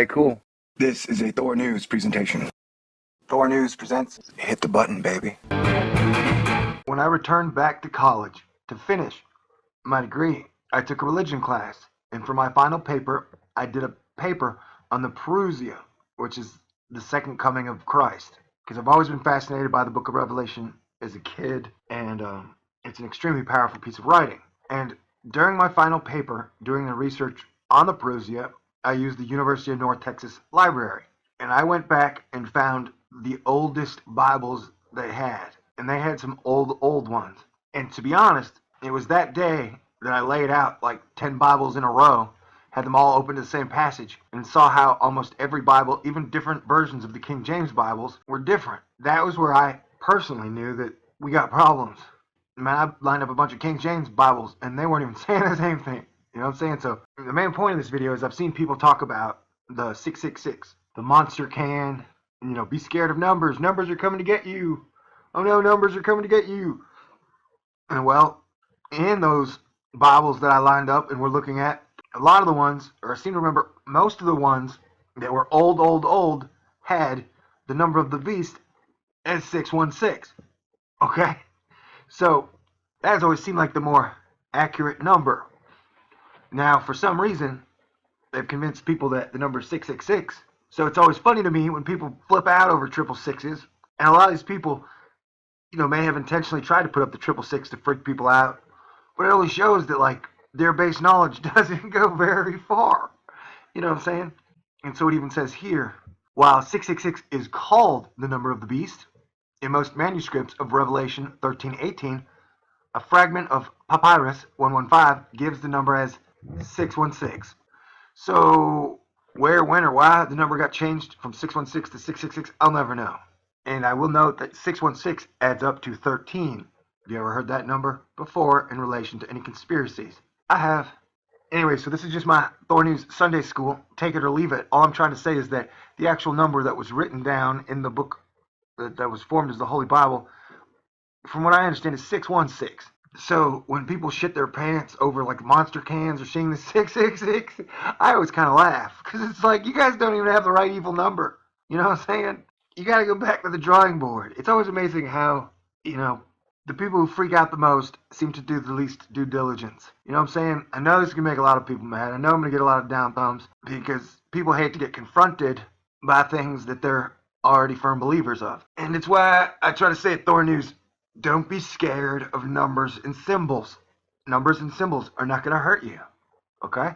Hey, cool. This is a THOR News presentation. THOR News presents Hit the Button, baby. When I returned back to college to finish my degree, I took a religion class, and for my final paper, I did a paper on the Parousia, which is the second coming of Christ. Because I've always been fascinated by the book of Revelation as a kid, and it's an extremely powerful piece of writing. And during my final paper, doing the research on the Parousia, I used the University of North Texas Library. And I went back and found the oldest Bibles they had. And they had some old ones. And to be honest, it was that day that I laid out like 10 Bibles in a row, had them all open to the same passage, and saw how almost every Bible, even different versions of the King James Bibles, were different. That was where I personally knew that we got problems. Man, I lined up a bunch of King James Bibles, and they weren't even saying the same thing. You know what I'm saying? So the main point of this video is I've seen people talk about the 666, the monster can, be scared of numbers. Numbers are coming to get you. Oh no, numbers are coming to get you. And well, in those Bibles that I lined up and we're looking at, a lot of the ones, or I seem to remember most of the ones that were old, had the number of the beast as 616. Okay? So that has always seemed like the more accurate number. Now, for some reason, they've convinced people that the number is 666. So it's always funny to me when people flip out over triple sixes. And a lot of these people, may have intentionally tried to put up the triple six to freak people out. But it only shows that, their base knowledge doesn't go very far. You know what I'm saying? And so it even says here, while 666 is called the number of the beast, in most manuscripts of Revelation 13:18, a fragment of Papyrus 115 gives the number as 616. So where, when, or why the number got changed from 616 to 666, I'll never know. And I will note that 616 adds up to 13. Have you ever heard that number before in relation to any conspiracies? I have. Anyway, so this is just my THOR News Sunday School. Take it or leave it. All I'm trying to say is that the actual number that was written down in the book that was formed as the Holy Bible, from what I understand, is 616. So when people shit their pants over monster cans or seeing the 666, I always kind of laugh. Because it's like, you guys don't even have the right evil number. You know what I'm saying? You got to go back to the drawing board. It's always amazing how, the people who freak out the most seem to do the least due diligence. You know what I'm saying? I know this is going to make a lot of people mad. I know I'm going to get a lot of down thumbs because people hate to get confronted by things that they're already firm believers of. And it's why I try to say at THOR News, don't be scared of numbers and symbols. Numbers and symbols are not going to hurt you. Okay?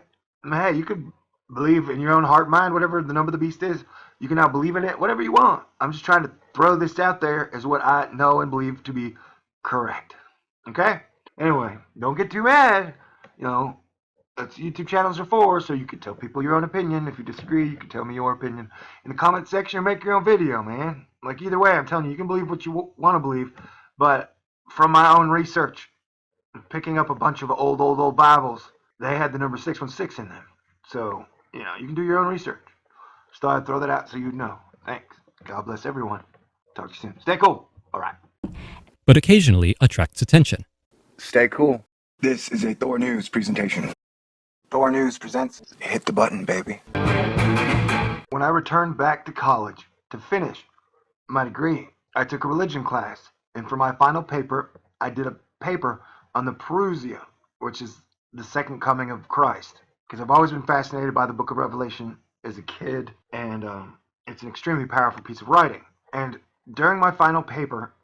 Hey, you could believe in your own heart, mind, whatever the number of the beast is. You can now believe in it, whatever you want. I'm just trying to throw this out there as what I know and believe to be correct. Okay? Anyway, don't get too mad. That's YouTube channels are for, so you can tell people your own opinion. If you disagree, you can tell me your opinion in the comment section or make your own video, man. Either way, I'm telling you, you can believe what you want to believe, but from my own research, picking up a bunch of old Bibles, they had the number 616 in them. So, you can do your own research. Just thought I'd throw that out so you'd know. Thanks. God bless everyone. Talk to you soon. Stay cool. All right. But occasionally attracts attention. Stay cool. This is a THOR News presentation. THOR News presents Hit the Button, baby. When I returned back to college to finish my degree, I took a religion class, and for my final paper, I did a paper on the Parousia, which is the second coming of Christ. Because I've always been fascinated by the book of Revelation as a kid, and it's an extremely powerful piece of writing. And during my final paper,